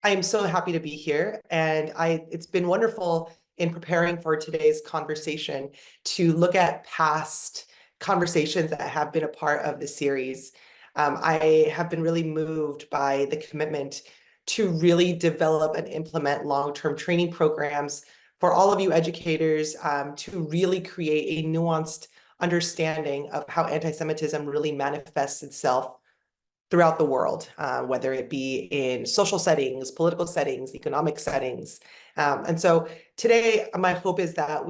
I am so happy to be here, and it's been wonderful in preparing for today's conversation to look at past conversations that have been a part of the series. I have been really moved by the commitment to really develop and implement long-term training programs for all of you educators to really create a nuanced understanding of how anti-Semitism really manifests itself throughout the world, whether it be in social settings, political settings, economic settings. And so today, my hope is that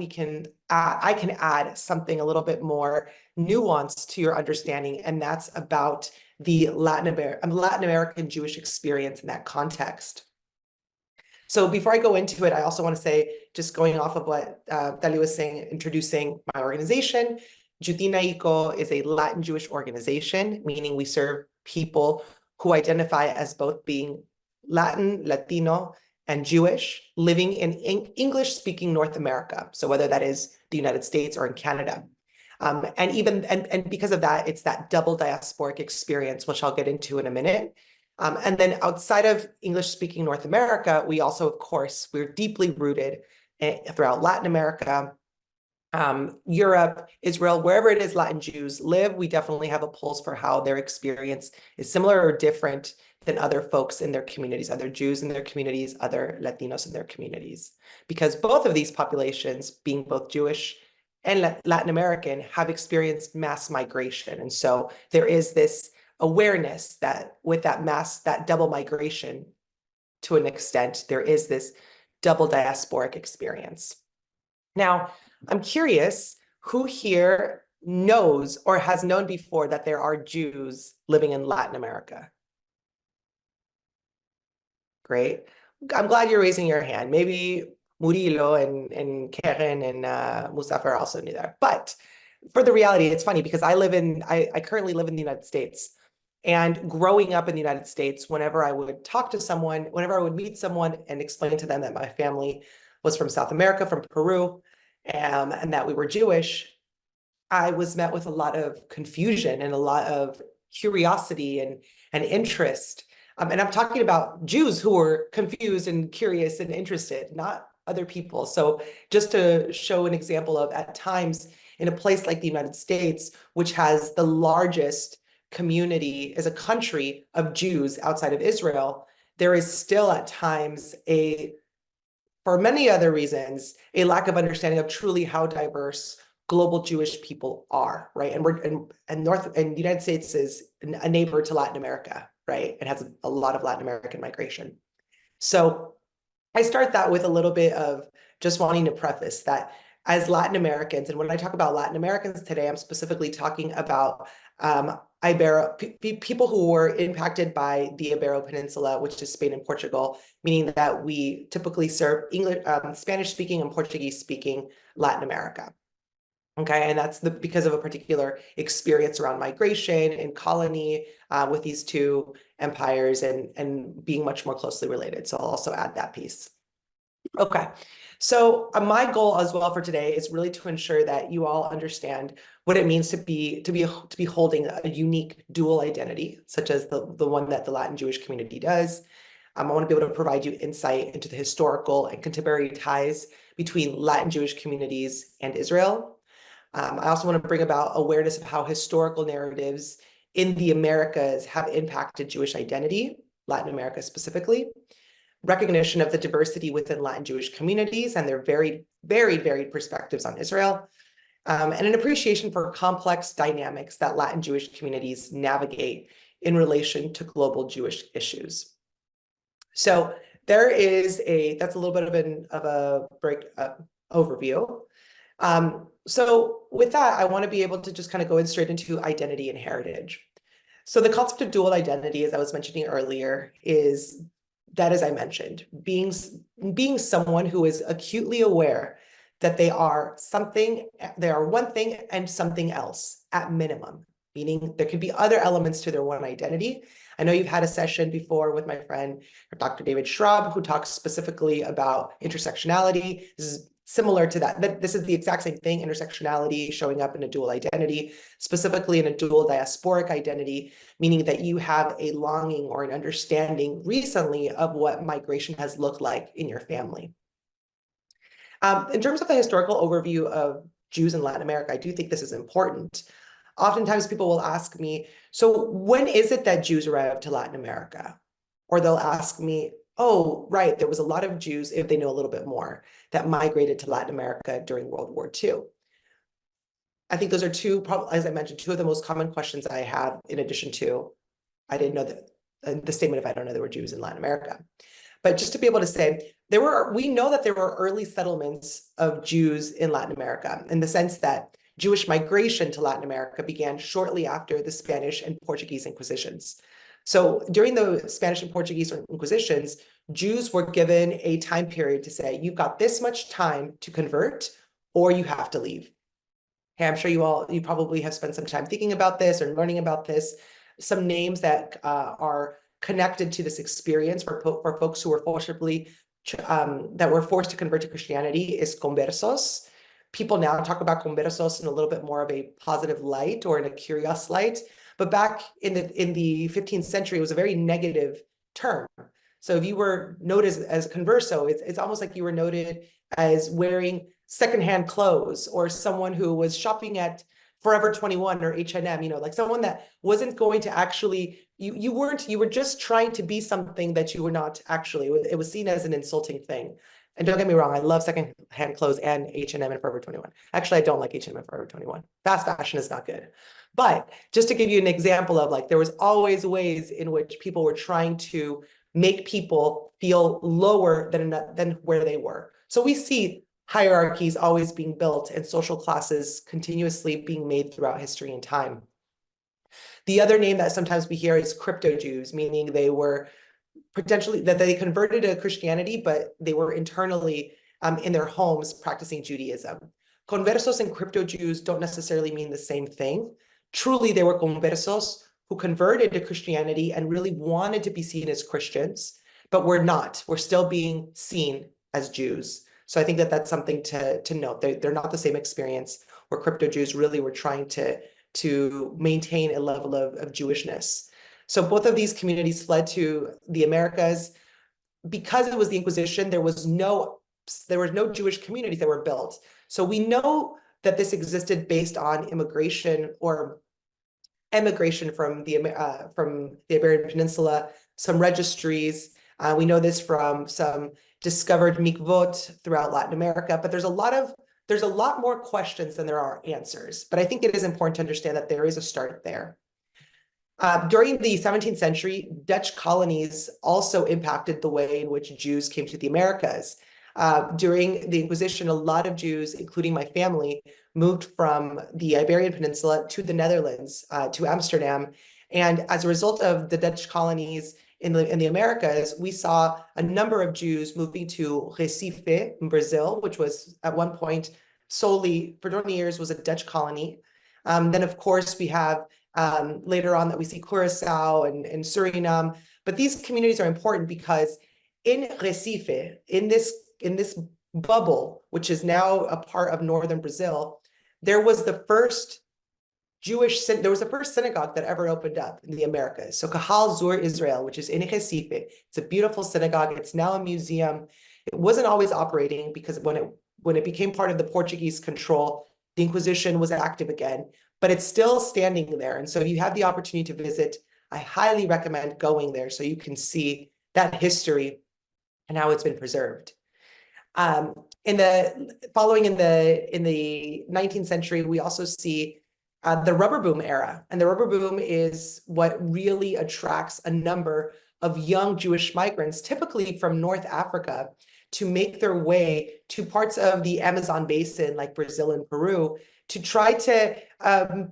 I can add something a little bit more nuanced to your understanding, and that's about the Latin American Jewish experience in that context. So before I go into it, I also want to say, just going off of what Dali was saying, introducing my organization, Jewtina is a Latin Jewish organization, meaning we serve people who identify as both being Latin, Latino, and Jewish, living in English-speaking North America. So whether that is the United States or in Canada. And because of that, it's that double diasporic experience, which I'll get into in a minute. And then outside of English-speaking North America, we also, of course, we're deeply rooted throughout Latin America, Europe, Israel, wherever it is Latin Jews live, we definitely have a pulse for how their experience is similar or different than other folks in their communities, other Jews in their communities, other Latinos in their communities. Because both of these populations, being both Jewish and Latin American, have experienced mass migration. And so there is this awareness that with that double migration, to an extent, there is this double diasporic experience. Now, I'm curious, who here knows or has known before that there are Jews living in Latin America? Great. I'm glad you're raising your hand. Maybe Murillo and Karen and Mustafa also knew that. But for the reality, it's funny because I currently live in the United States. And growing up in the United States, whenever I would talk to someone, whenever I would meet someone and explain to them that my family was from South America, from Peru, and that we were Jewish, I was met with a lot of confusion and a lot of curiosity and interest. And I'm talking about Jews who were confused and curious and interested, not other people. So just to show an example of, at times, in a place like the United States, which has the largest community as a country of Jews outside of Israel, there is still at times for many other reasons, a lack of understanding of truly how diverse global Jewish people are, right? And the United States is a neighbor to Latin America, right? It has a lot of Latin American migration. So I start that with a little bit of just wanting to preface that as Latin Americans, and when I talk about Latin Americans today, I'm specifically talking about people who were impacted by the Ibero Peninsula, which is Spain and Portugal, meaning that we typically serve English, Spanish-speaking and Portuguese-speaking Latin America. Okay, and that's because of a particular experience around migration and colony with these two empires and being much more closely related. So I'll also add that piece. Okay, so my goal as well for today is really to ensure that you all understand what it means to be holding a unique dual identity, such as the one that the Latin Jewish community does. I want to be able to provide you insight into the historical and contemporary ties between Latin Jewish communities and Israel. I also want to bring about awareness of how historical narratives in the Americas have impacted Jewish identity, Latin America specifically, recognition of the diversity within Latin Jewish communities and their varied perspectives on Israel, and an appreciation for complex dynamics that Latin Jewish communities navigate in relation to global Jewish issues. So that's a little bit of a break overview. So with that, I want to be able to just kind of go in straight into identity and heritage. So the concept of dual identity, as I was mentioning earlier, is that, as I mentioned, being someone who is acutely aware that they are one thing and something else at minimum, meaning there could be other elements to their one identity. I know you've had a session before with my friend, Dr. David Schraub, who talks specifically about intersectionality. This is similar to that. This is the exact same thing, intersectionality showing up in a dual identity, specifically in a dual diasporic identity, meaning that you have a longing or an understanding recently of what migration has looked like in your family. In terms of the historical overview of Jews in Latin America, I do think this is important. Oftentimes people will ask me, so when is it that Jews arrived to Latin America? Or they'll ask me, oh, right, there was a lot of Jews, if they know a little bit more, that migrated to Latin America during World War II. I think those are two, as I mentioned, two of the most common questions I have, in addition to, I didn't know that, the statement, if I don't know there were Jews in Latin America. But just to be able to say, we know that there were early settlements of Jews in Latin America, in the sense that Jewish migration to Latin America began shortly after the Spanish and Portuguese Inquisitions. So during the Spanish and Portuguese Inquisitions, Jews were given a time period to say, you've got this much time to convert, or you have to leave. Hey, I'm sure you probably have spent some time thinking about this or learning about this. Some names that are connected to this experience for folks who were forcibly that were forced to convert to Christianity is conversos. People now talk about conversos in a little bit more of a positive light or in a curious light, but back in the 15th century, it was a very negative term. So if you were noted as converso, it's almost like you were noted as wearing secondhand clothes, or someone who was shopping at Forever 21 or H&M, like someone that wasn't going to actually, you were just trying to be something that you were not actually. It was seen as an insulting thing. And don't get me wrong, I love secondhand clothes and H&M and Forever 21. Actually, I don't like H&M and Forever 21. Fast fashion is not good. But just to give you an example of there was always ways in which people were trying to make people feel lower than where they were. So we see hierarchies always being built and social classes continuously being made throughout history and time. The other name that sometimes we hear is crypto Jews, meaning they were potentially that they converted to Christianity, but they were internally in their homes practicing Judaism. Conversos and crypto Jews don't necessarily mean the same thing. Truly, they were conversos who converted to Christianity and really wanted to be seen as Christians, but we're not. We're still being seen as Jews. So I think that that's something to note. They're not the same experience, where crypto Jews really were trying to maintain a level of Jewishness. So both of these communities fled to the Americas. Because it was the Inquisition, there were no Jewish communities that were built. So we know that this existed based on immigration or emigration from the Iberian Peninsula, some registries. We know this from some discovered mikvot throughout Latin America, but there's a lot more questions than there are answers. But I think it is important to understand that there is a start there. During the 17th century, Dutch colonies also impacted the way in which Jews came to the Americas. During the Inquisition, a lot of Jews, including my family, moved from the Iberian Peninsula to the Netherlands, to Amsterdam. And as a result of the Dutch colonies in the Americas, we saw a number of Jews moving to Recife in Brazil, which was at one point solely, for 20 years, was a Dutch colony. Then, of course, we have later on that we see Curacao and Suriname. But these communities are important because in Recife, in this bubble, which is now a part of northern Brazil, there was the first synagogue that ever opened up in the Americas. So Kahal Zur Israel, which is in Recife, it's a beautiful synagogue. It's now a museum. It wasn't always operating because when it became part of the Portuguese control, the Inquisition was active again, but it's still standing there. And so if you have the opportunity to visit, I highly recommend going there so you can see that history and how it's been preserved. In the 19th century, we also see the rubber boom era. And the rubber boom is what really attracts a number of young Jewish migrants, typically from North Africa, to make their way to parts of the Amazon basin, like Brazil and Peru, to try to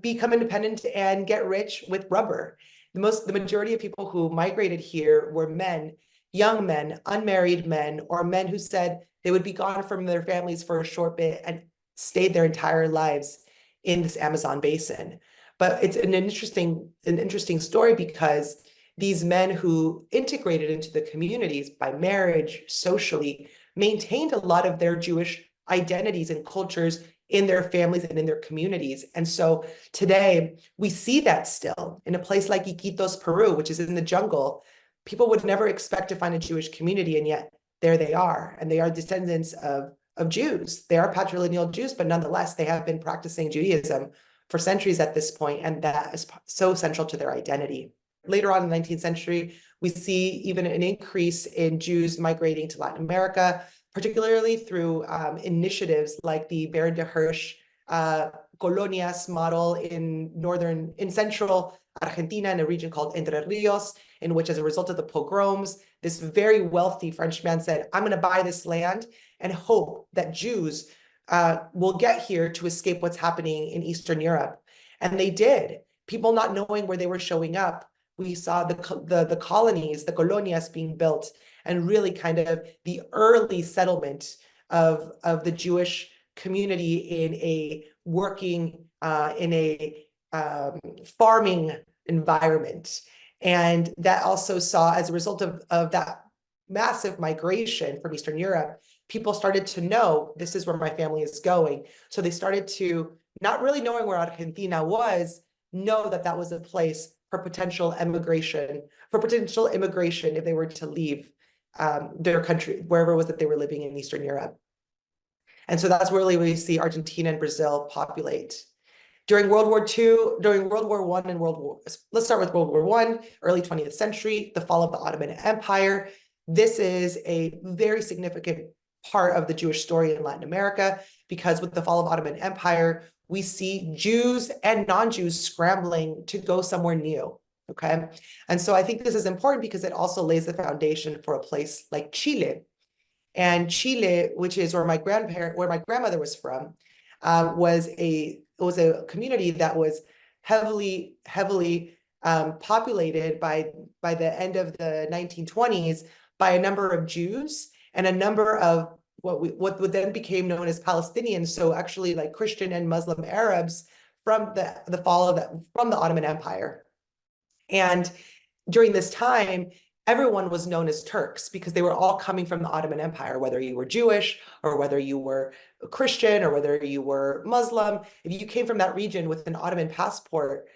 become independent and get rich with rubber. The majority of people who migrated here were men, young men, unmarried men, or men who said they would be gone from their families for a short bit and stayed their entire lives in this Amazon basin. But it's an interesting story because these men who integrated into the communities by marriage, socially, maintained a lot of their Jewish identities and cultures in their families and in their communities. And so today we see that still in a place like Iquitos, Peru, which is in the jungle. People would never expect to find a Jewish community, and yet there they are. And they are descendants of Jews. They are patrilineal Jews, but nonetheless, they have been practicing Judaism for centuries at this point, and that is so central to their identity. Later on in the 19th century, we see even an increase in Jews migrating to Latin America, particularly through initiatives like the Baron de Hirsch colonias model in central Argentina, in a region called Entre Rios, in which, as a result of the pogroms, this very wealthy Frenchman said, I'm going to buy this land and hope that Jews will get here to escape what's happening in Eastern Europe. And they did. People not knowing where they were showing up. We saw the colonies, the colonias being built, and really kind of the early settlement of the Jewish community in a working, in a farming environment. And that also saw, as a result of that massive migration from Eastern Europe, people started to know this is where my family is going. So they started to, not really knowing where Argentina was, know that that was a place for potential immigration if they were to leave their country, wherever it was that they were living in Eastern Europe. And so that's really where we see Argentina and Brazil populate. During World War II, during World War I and let's start with World War I, early 20th century, the fall of the Ottoman Empire. This is a very significant part of the Jewish story in Latin America, because with the fall of Ottoman Empire, we see Jews and non-Jews scrambling to go somewhere new, okay? And so I think this is important because it also lays the foundation for a place like Chile. And Chile, which is where my grandmother was from, was a community that was heavily populated by the end of the 1920s by a number of Jews and a number of what would then became known as Palestinians, so actually like Christian and Muslim Arabs from the fall of from the Ottoman Empire. And during this time, everyone was known as Turks because they were all coming from the Ottoman Empire, whether you were Jewish or whether you were Christian or whether you were Muslim. If you came from that region with an Ottoman passport,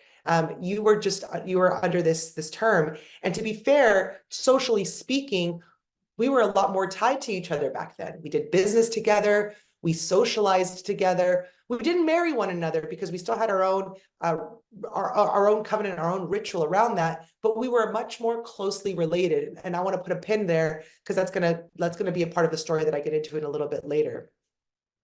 you were under this term. And to be fair, socially speaking, we were a lot more tied to each other back then. We did business together, we socialized together. We didn't marry one another because we still had our own covenant, our own ritual around that, but we were much more closely related. And I want to put a pin there because that's gonna be a part of the story that I get into in a little bit later.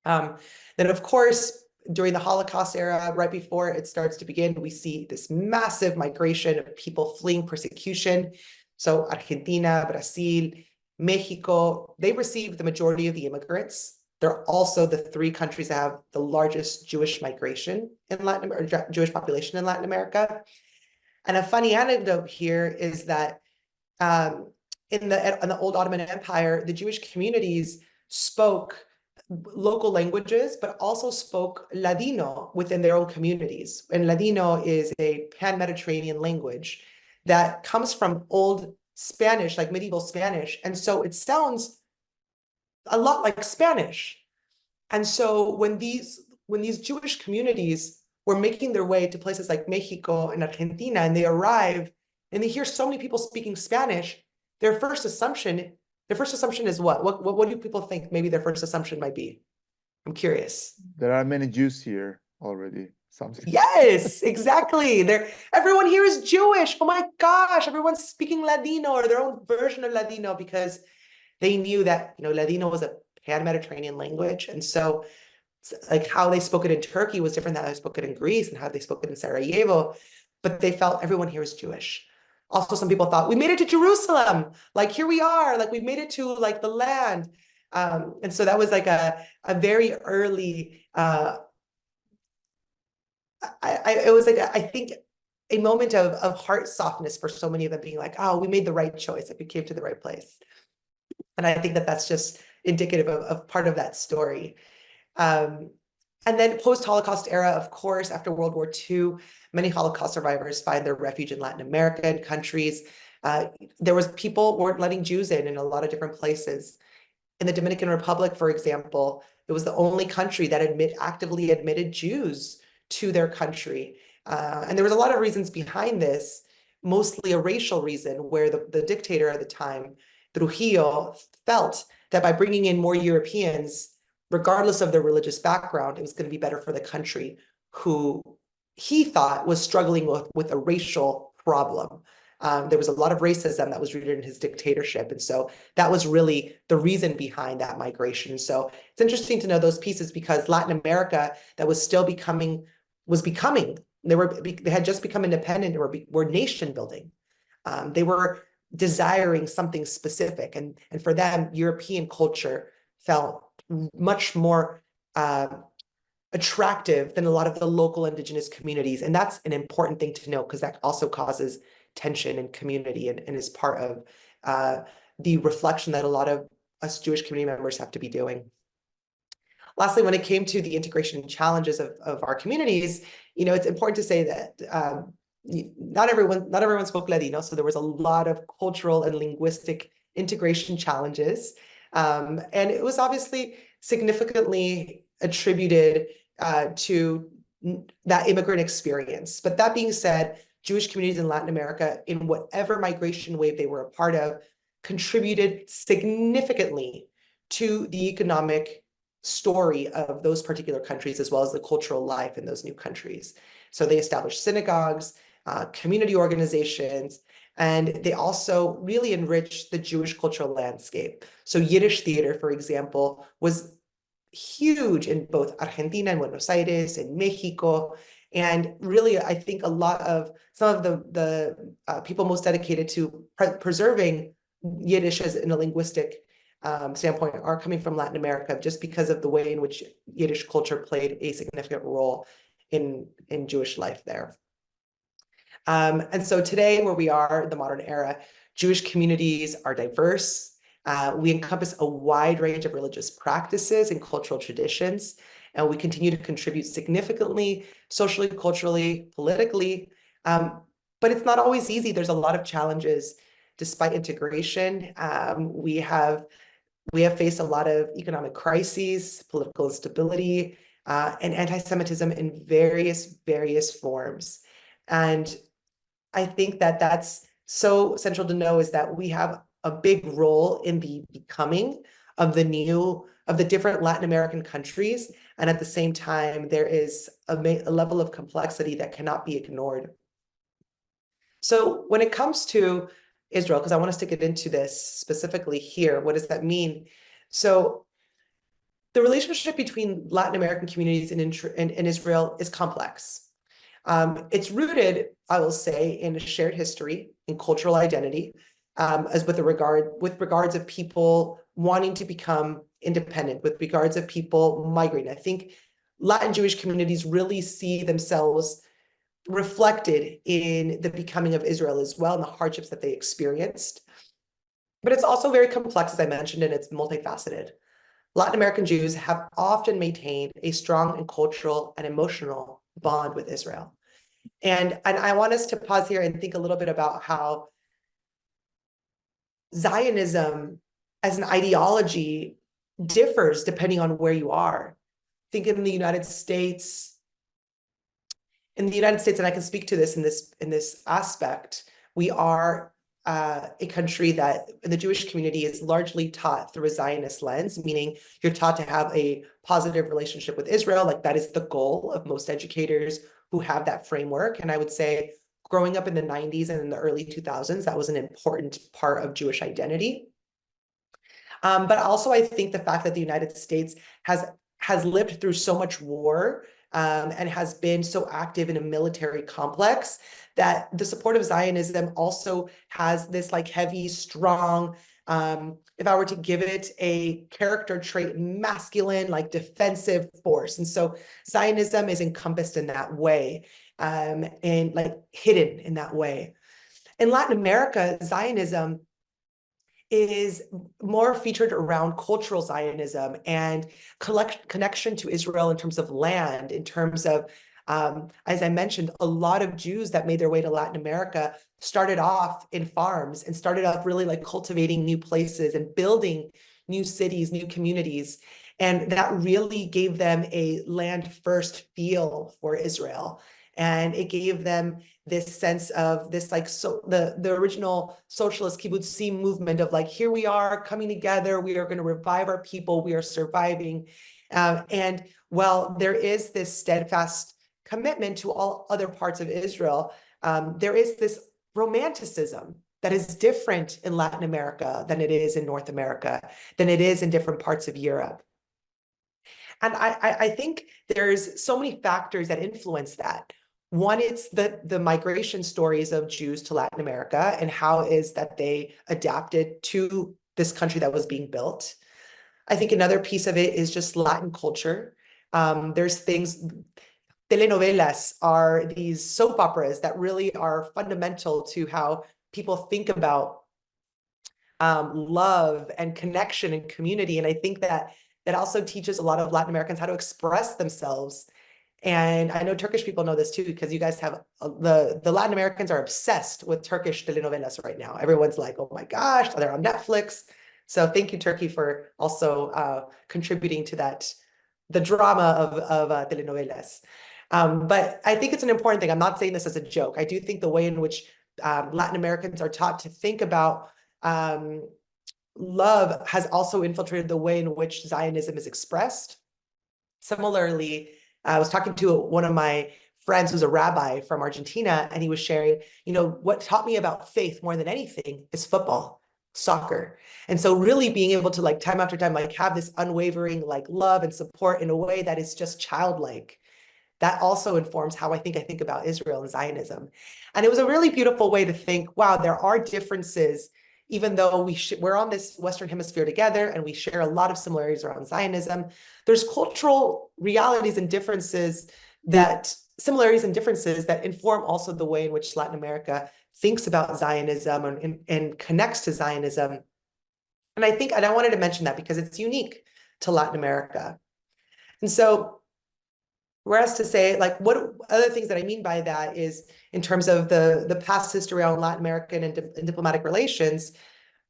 Then of course, during the Holocaust era, right before it starts to begin, we see this massive migration of people fleeing persecution. So Argentina, Brazil, Mexico, they received the majority of the immigrants. They're also the three countries that have the largest Jewish migration in Latin America, or Jewish population in Latin America. And a funny anecdote here is that in the old Ottoman Empire, the Jewish communities spoke local languages, but also spoke Ladino within their own communities. And Ladino is a pan-Mediterranean language that comes from old Spanish, like medieval Spanish. And so it sounds a lot like Spanish. And so when these Jewish communities were making their way to places like Mexico and Argentina, and they arrive and they hear so many people speaking Spanish, their first assumption is what? What do people think maybe their first assumption might be? I'm curious. There are many Jews here already. Something. Yes, exactly. Everyone here is Jewish. Oh my gosh, everyone's speaking Ladino or their own version of Ladino because they knew that, Ladino was a pan-Mediterranean language. And so like how they spoke it in Turkey was different than how they spoke it in Greece and how they spoke it in Sarajevo, but they felt everyone here is Jewish. Also, some people thought we made it to Jerusalem. Like here we are, like we made it to like the land. And so that was like a very early, it was like, I think a moment of heart softness for so many of them being like, oh, we made the right choice. Like we came to the right place. And I think that that's just indicative of part of that story. And then post-Holocaust era, of course, after World War II, many Holocaust survivors find their refuge in Latin American countries. People weren't letting Jews in a lot of different places. In the Dominican Republic, for example, it was the only country that actively admitted Jews to their country. And there was a lot of reasons behind this, mostly a racial reason, where the dictator at the time, Trujillo, felt that by bringing in more Europeans, regardless of their religious background, it was going to be better for the country, who he thought was struggling with a racial problem. There was a lot of racism that was rooted in his dictatorship. And so that was really the reason behind that migration. So it's interesting to know those pieces, because Latin America, that was still becoming, they had just become independent, or were nation building. They were desiring something specific. And for them, European culture felt much more attractive than a lot of the local indigenous communities. And that's an important thing to know, because that also causes tension in community, and is part of the reflection that a lot of us Jewish community members have to be doing. Lastly, when it came to the integration challenges of our communities, it's important to say that not everyone spoke Ladino, so there was a lot of cultural and linguistic integration challenges. And it was obviously significantly attributed to that immigrant experience. But that being said, Jewish communities in Latin America, in whatever migration wave they were a part of, contributed significantly to the economic story of those particular countries, as well as the cultural life in those new countries. So they established synagogues, community organizations, and they also really enriched the Jewish cultural landscape. So Yiddish theater, for example, was huge in both Argentina and Buenos Aires and Mexico. And really, I think some of the people most dedicated to preserving Yiddish as in a linguistic standpoint are coming from Latin America, just because of the way in which Yiddish culture played a significant role in Jewish life there. And so today, where we are in the modern era, Jewish communities are diverse. We encompass a wide range of religious practices and cultural traditions, and we continue to contribute significantly, socially, culturally, politically. But it's not always easy. There's a lot of challenges despite integration. We have faced a lot of economic crises, political instability, and anti-Semitism in various forms. And I think that that's so central to know, is that we have a big role in the becoming of the different Latin American countries. And at the same time, there is a level of complexity that cannot be ignored. So when it comes to Israel, because I want us to get into this specifically here, what does that mean? So the relationship between Latin American communities and Israel is complex. It's rooted, I will say, in a shared history and cultural identity, as with regards of people wanting to become independent, with regards of people migrating. I think Latin Jewish communities really see themselves reflected in the becoming of Israel as well, and the hardships that they experienced. But it's also very complex, as I mentioned, and it's multifaceted. Latin American Jews have often maintained a strong and cultural and emotional bond with Israel. And I want us to pause here and think a little bit about how Zionism as an ideology differs depending on where you are. Think in the United States. In the United States, and I can speak to this in this aspect, we are a country that the Jewish community is largely taught through a Zionist lens, meaning you're taught to have a positive relationship with Israel. Like, that is the goal of most educators who have that framework. And I would say growing up in the 90s and in the early 2000s, that was an important part of Jewish identity. But also, I think the fact that the United States has lived through so much war and has been so active in a military complex, that the support of Zionism also has this like heavy, strong, if I were to give it a character trait, masculine, like defensive force. And so Zionism is encompassed in that way, and like hidden in that way. In Latin America, Zionism is more featured around cultural Zionism and connection to Israel in terms of land, in terms of, as I mentioned, a lot of Jews that made their way to Latin America started off in farms and started off really like cultivating new places and building new cities, new communities. And that really gave them a land first feel for Israel. And it gave them this sense of this, like, so the original socialist kibbutzim movement of like, here we are coming together, we are going to revive our people, we are surviving. And while there is this steadfast commitment to all other parts of Israel, there is this romanticism that is different in Latin America than it is in North America, than it is in different parts of Europe. And I think there's so many factors that influence that. One, it's the migration stories of Jews to Latin America and how is that they adapted to this country that was being built. I think another piece of it is just Latin culture. There's things, telenovelas are these soap operas that really are fundamental to how people think about love and connection and community. And I think that also teaches a lot of Latin Americans how to express themselves. And I know Turkish people know this too, because you guys have the Latin Americans are obsessed with Turkish telenovelas right now. Everyone's like, oh my gosh, they're on Netflix. So thank you, Turkey, for also contributing to that, the drama of telenovelas. But I think it's an important thing. I'm not saying this as a joke. I do think the way in which Latin Americans are taught to think about love has also infiltrated the way in which Zionism is expressed. Similarly, I was talking to one of my friends who's a rabbi from Argentina, and he was sharing, what taught me about faith more than anything is football, soccer. And so really being able to, like, time after time, like, have this unwavering, like, love and support in a way that is just childlike, that also informs how I think about Israel and Zionism. And it was a really beautiful way to think, wow, there are differences, even though we're on this Western Hemisphere together and we share a lot of similarities around Zionism. There's cultural realities and similarities and differences that inform also the way in which Latin America thinks about Zionism and connects to Zionism. And I wanted to mention that because it's unique to Latin America. And so, whereas to say, like, what other things that I mean by that is in terms of the past history around Latin American and diplomatic relations,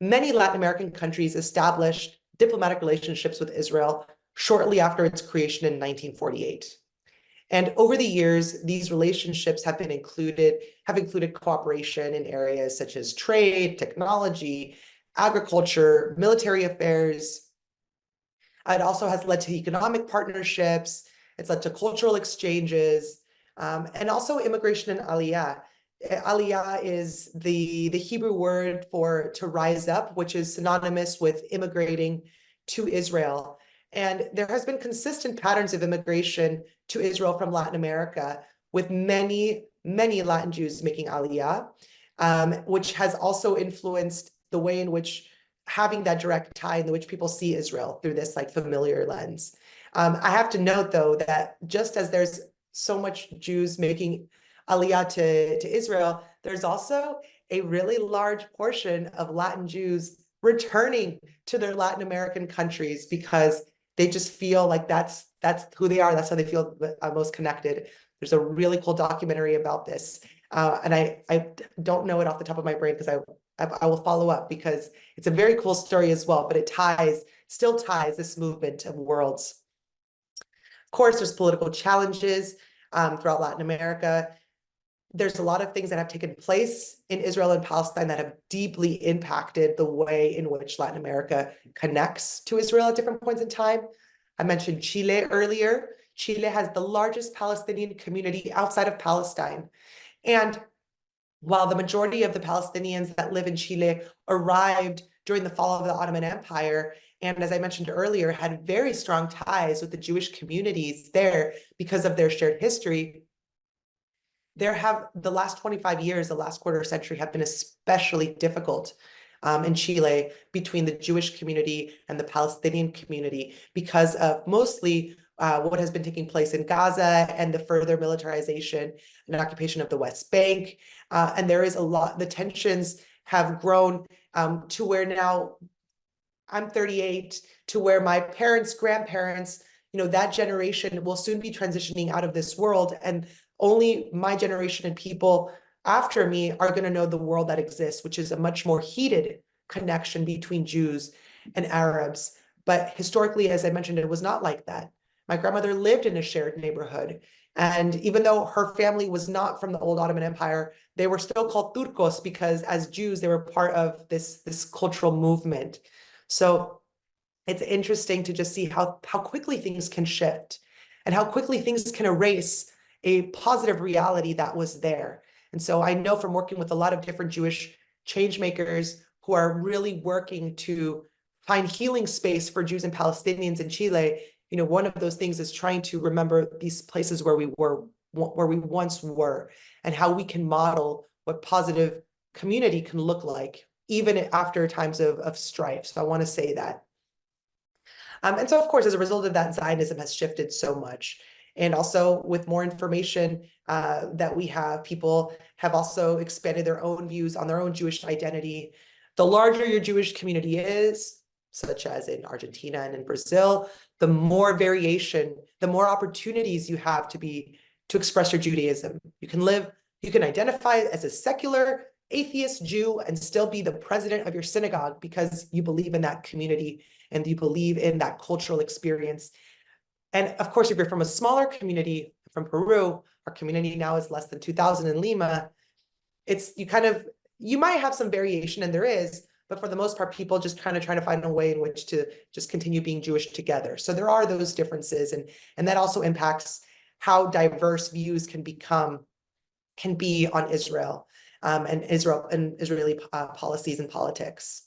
many Latin American countries established diplomatic relationships with Israel shortly after its creation in 1948. And over the years, these relationships have included cooperation in areas such as trade, technology, agriculture, military affairs. It also has led to economic partnerships. It's led to cultural exchanges, and also immigration and aliyah. Aliyah is the Hebrew word for to rise up, which is synonymous with immigrating to Israel. And there has been consistent patterns of immigration to Israel from Latin America, with many, many Latin Jews making aliyah, which has also influenced the way in which having that direct tie in which people see Israel through this, like, familiar lens. I have to note, though, that just as there's so much Jews making aliyah to Israel, there's also a really large portion of Latin Jews returning to their Latin American countries because they just feel like that's who they are. That's how they feel most connected. There's a really cool documentary about this. And I don't know it off the top of my brain because I will follow up because it's a very cool story as well, but it still ties this movement of worlds. Of course, there's political challenges throughout Latin America. There's a lot of things that have taken place in Israel and Palestine that have deeply impacted the way in which Latin America connects to Israel at different points in time. I mentioned Chile earlier. Chile has the largest Palestinian community outside of Palestine. And while the majority of the Palestinians that live in Chile arrived during the fall of the Ottoman Empire, and as I mentioned earlier, had very strong ties with the Jewish communities there because of their shared history, the last 25 years, the last quarter century have been especially difficult in Chile between the Jewish community and the Palestinian community because of mostly what has been taking place in Gaza and the further militarization and occupation of the West Bank. And there is the tensions have grown to where now I'm 38, to where my parents, grandparents, that generation will soon be transitioning out of this world. And only my generation and people after me are going to know the world that exists, which is a much more heated connection between Jews and Arabs. But historically, as I mentioned, it was not like that. My grandmother lived in a shared neighborhood. And even though her family was not from the old Ottoman Empire, they were still called Turcos because as Jews, they were part of this cultural movement. So it's interesting to just see how quickly things can shift and how quickly things can erase a positive reality that was there. And so I know from working with a lot of different Jewish change makers who are really working to find healing space for Jews and Palestinians in Chile, one of those things is trying to remember these places where we once were, and how we can model what positive community can look like, even after times of strife. So I want to say that. And so, of course, as a result of that, Zionism has shifted so much. And also with more information that we have, people have also expanded their own views on their own Jewish identity. The larger your Jewish community is, such as in Argentina and in Brazil, the more variation, the more opportunities you have to express your Judaism. You can identify as a secular atheist Jew and still be the president of your synagogue because you believe in that community and you believe in that cultural experience. And of course, if you're from a smaller community, from Peru, our community now is less than 2,000 in Lima, you might have some variation, and there is, but for the most part, people just kind of trying to find a way in which to just continue being Jewish together. So there are those differences, and that also impacts how diverse views can be on Israel and Israeli policies and politics.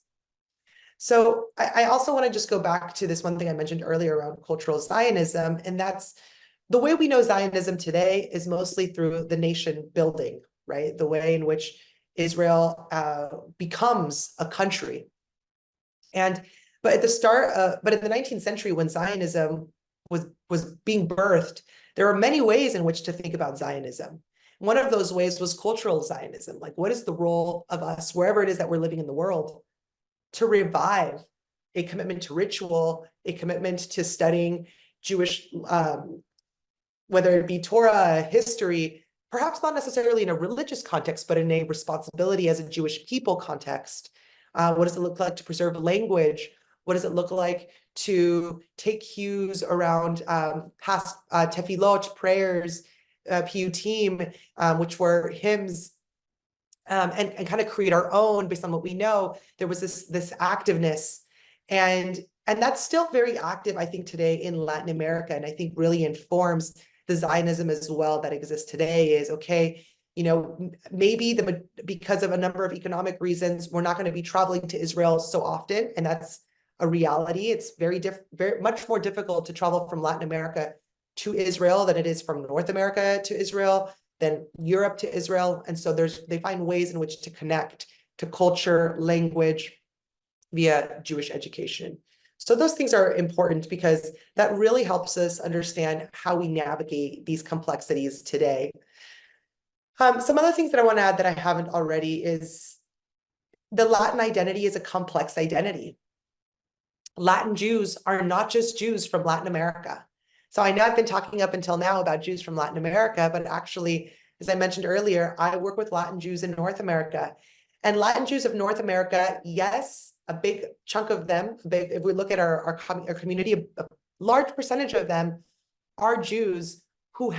So I also want to just go back to this one thing I mentioned earlier around cultural Zionism, and that's the way we know Zionism today is mostly through the nation building, right? The way in which Israel becomes a country. But in the 19th century, when Zionism was being birthed, there are many ways in which to think about Zionism. One of those ways was cultural Zionism. Like, what is the role of us, wherever it is that we're living in the world, to revive a commitment to ritual, a commitment to studying Jewish, whether it be Torah, history, perhaps not necessarily in a religious context, but in a responsibility as a Jewish people context. What does it look like to preserve language? What does it look like to take cues around past tefillot, prayers, piyutim, which were hymns, and kind of create our own based on what we know? There was this activeness, and that's still very active, I think, today in Latin America, and I think really informs the Zionism as well that exists today. Is okay, maybe because of a number of economic reasons, we're not going to be traveling to Israel so often, and that's a reality. It's very much more difficult to travel from Latin America to Israel than it is from North America to Israel, than Europe to Israel. And so they find ways in which to connect to culture, language via Jewish education. So those things are important because that really helps us understand how we navigate these complexities today. Some other things that I want to add that I haven't already is the Latin identity is a complex identity. Latin Jews are not just Jews from Latin America. So I know I've been talking up until now about Jews from Latin America, but actually, as I mentioned earlier, I work with Latin Jews in North America. And Latin Jews of North America, yes, a big chunk of them, if we look at our community, a large percentage of them are Jews who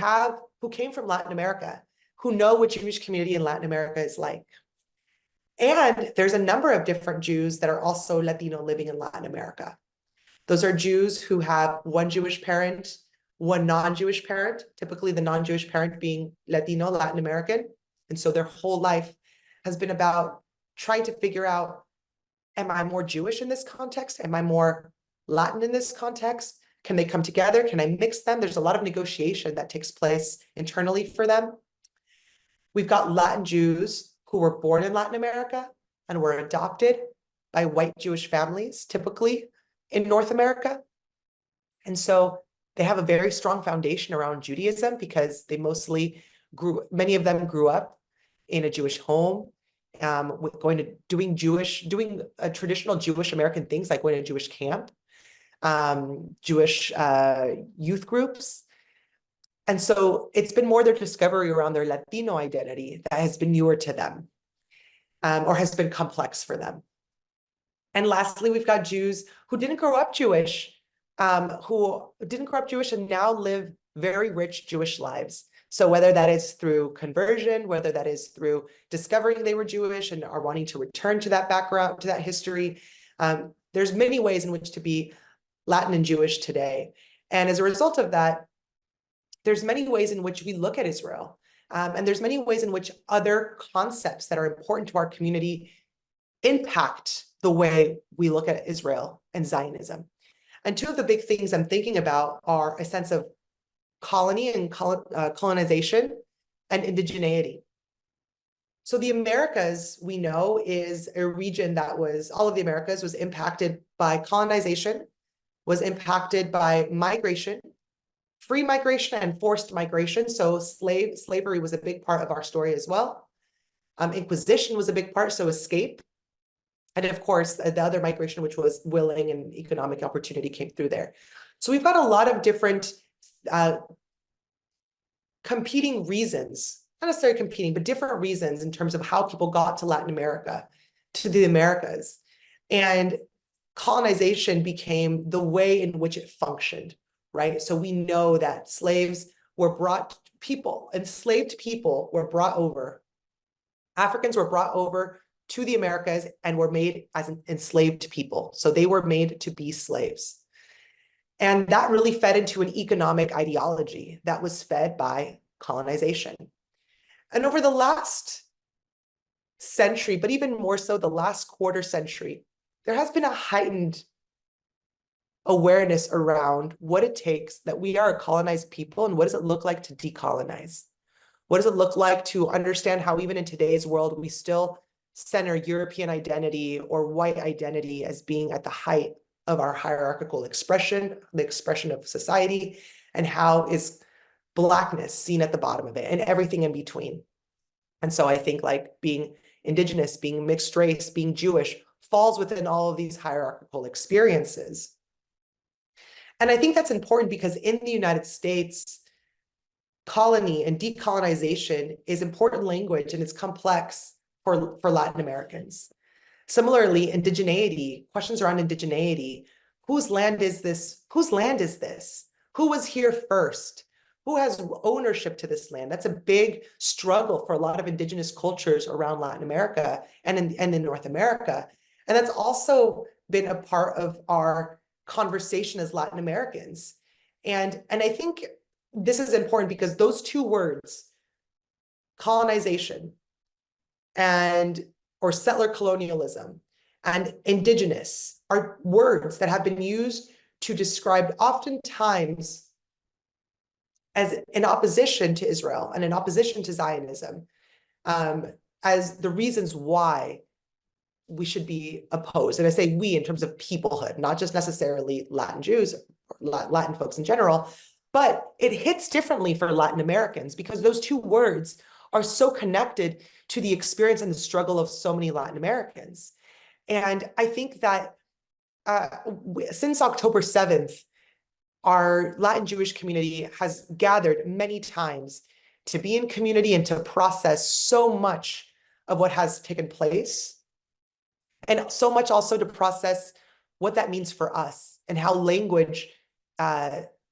came from Latin America, who know what Jewish community in Latin America is like. And there's a number of different Jews that are also Latino living in Latin America. Those are Jews who have one Jewish parent, one non-Jewish parent, typically the non-Jewish parent being Latino, Latin American. And so their whole life has been about trying to figure out, am I more Jewish in this context? Am I more Latin in this context? Can they come together? Can I mix them? There's a lot of negotiation that takes place internally for them. We've got Latin Jews who were born in Latin America and were adopted by white Jewish families, typically in North America. And so they have a very strong foundation around Judaism because many of them grew up in a Jewish home, with doing traditional Jewish American things like going to Jewish camp, Jewish youth groups. And so it's been more their discovery around their Latino identity that has been newer to them, or has been complex for them. And lastly, we've got Jews who didn't grow up Jewish, and now live very rich Jewish lives. So whether that is through conversion, whether that is through discovering they were Jewish and are wanting to return to that background, to that history, there's many ways in which to be Latin and Jewish today. And as a result of that, there's many ways in which we look at Israel. And there's many ways in which other concepts that are important to our community impact the way we look at Israel and Zionism. And two of the big things I'm thinking about are a sense of colony and colonization and indigeneity. So the Americas, we know, is a region that was, all of the Americas was impacted by colonization, was impacted by migration, free migration and forced migration. So slavery was a big part of our story as well. Inquisition was a big part, so escape. And of course, the other migration, which was willing and economic opportunity, came through there. So we've got a lot of different competing reasons, not necessarily competing, but different reasons in terms of how people got to Latin America, to the Americas. And colonization became the way in which it functioned, right? So we know that enslaved people were brought over. Africans were brought over to the Americas and were made as enslaved people. So they were made to be slaves. And that really fed into an economic ideology that was fed by colonization. And over the last century, but even more so the last quarter century, there has been a heightened awareness around what it takes that we are a colonized people, and what does it look like to decolonize? What does it look like to understand how even in today's world, we still center European identity or white identity as being at the height of our hierarchical expression, the expression of society, and how is Blackness seen at the bottom of it and everything in between. And so I think like being indigenous, being mixed race, being Jewish falls within all of these hierarchical experiences. And I think that's important because in the United States, colony and decolonization is important language and it's complex for Latin Americans. Similarly, indigeneity, questions around indigeneity. Whose land is this? Whose land is this? Who was here first? Who has ownership to this land? That's a big struggle for a lot of indigenous cultures around Latin America and in North America. And that's also been a part of our conversation as Latin Americans. And I think this is important because those two words, colonization or settler colonialism and indigenous, are words that have been used to describe oftentimes as in opposition to Israel and in opposition to Zionism, as the reasons why we should be opposed. And I say we in terms of peoplehood, not just necessarily Latin Jews or Latin folks in general, but it hits differently for Latin Americans because those two words are so connected to the experience and the struggle of so many Latin Americans. And I think that since October 7th, our Latin Jewish community has gathered many times to be in community and to process so much of what has taken place, and so much also to process what that means for us and how language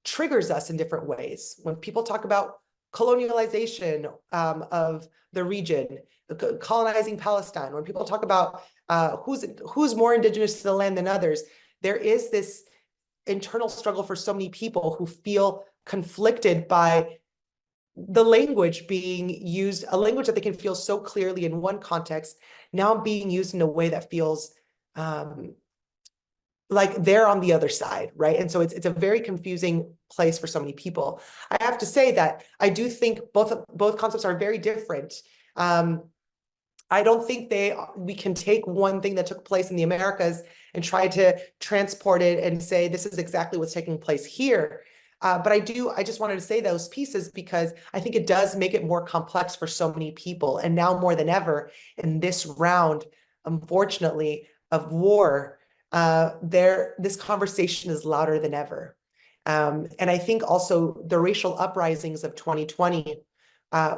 triggers us in different ways. When people talk about colonialization of the region, colonizing Palestine, when people talk about who's more indigenous to the land than others, there is this internal struggle for so many people who feel conflicted by the language being used, a language that they can feel so clearly in one context, now being used in a way that feels like they're on the other side, right? And so it's a very confusing place for so many people. I have to say that I do think both concepts are very different. I don't think we can take one thing that took place in the Americas and try to transport it and say, this is exactly what's taking place here. But I just wanted to say those pieces because I think it does make it more complex for so many people. And now more than ever in this round, unfortunately, of war, this conversation is louder than ever. And I think also the racial uprisings of 2020,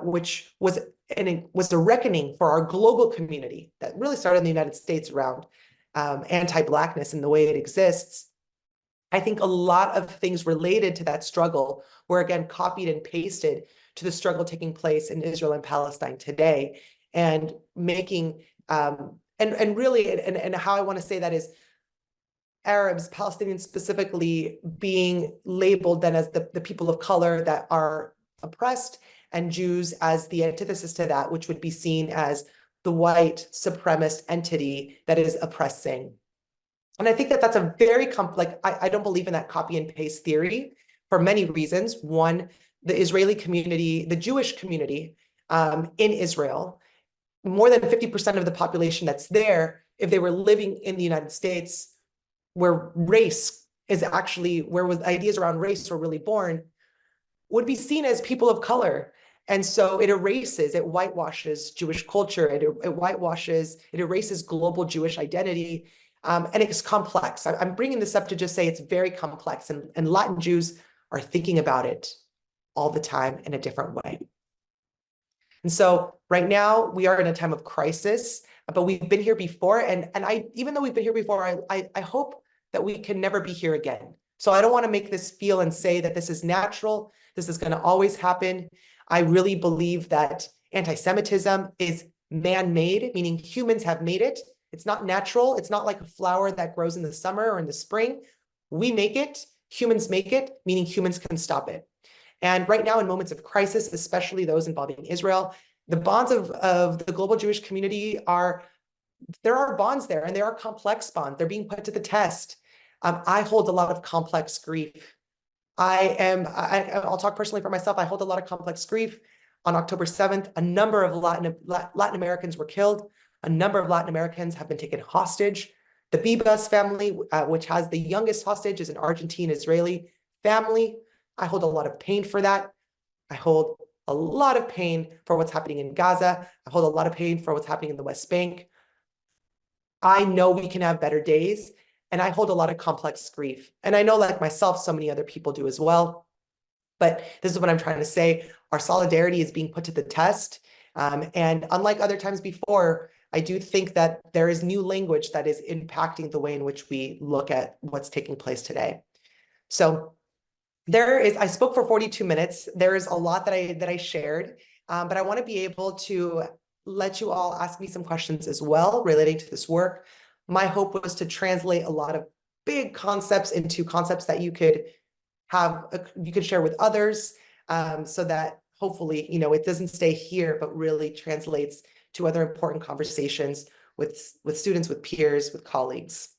which was a reckoning for our global community that really started in the United States around anti-Blackness in the way it exists, I think a lot of things related to that struggle were again copied and pasted to the struggle taking place in Israel and Palestine today, and making and really and how I want to say that is Arabs, Palestinians specifically, being labeled then as the people of color that are oppressed, and Jews as the antithesis to that, which would be seen as the white supremacist entity that is oppressing. And I think that that's a very complex, I don't believe in that copy and paste theory for many reasons. One, the Israeli community, the Jewish community in Israel, more than 50% of the population that's there, if they were living in the United States, where race is actually, where ideas around race were really born, would be seen as people of color. And so it erases, it whitewashes Jewish culture, it erases global Jewish identity, and it's complex. I'm bringing this up to just say it's very complex, and Latin Jews are thinking about it all the time in a different way. And so right now we are in a time of crisis, but we've been here before, and even though we've been here before, I hope that we can never be here again. So I don't want to make this feel and say that this is natural, this is going to always happen. I really believe that anti-Semitism is man-made, meaning humans have made it. It's not natural. It's not like a flower that grows in the summer or in the spring. We make it, humans make it, meaning humans can stop it. And right now in moments of crisis, especially those involving Israel, the bonds of the global Jewish community there are bonds there, and there are complex bonds. They're being put to the test. I hold a lot of complex grief. I'll talk personally for myself. I hold a lot of complex grief. On October 7th, a number of Latin Americans were killed. A number of Latin Americans have been taken hostage. The Bibas family, which has the youngest hostage, is an Argentine-Israeli family. I hold a lot of pain for that. I hold a lot of pain for what's happening in Gaza. I hold a lot of pain for what's happening in the West Bank. I know we can have better days, and I hold a lot of complex grief. And I know, like myself, so many other people do as well. But this is what I'm trying to say. Our solidarity is being put to the test. And unlike other times before, I do think that there is new language that is impacting the way in which we look at what's taking place today. So I spoke for 42 minutes. There is a lot that I shared, but I want to be able to let you all ask me some questions as well relating to this work. My hope was to translate a lot of big concepts into concepts that you could share with others, so that hopefully, it doesn't stay here, but really translates to other important conversations with students, with peers, with colleagues.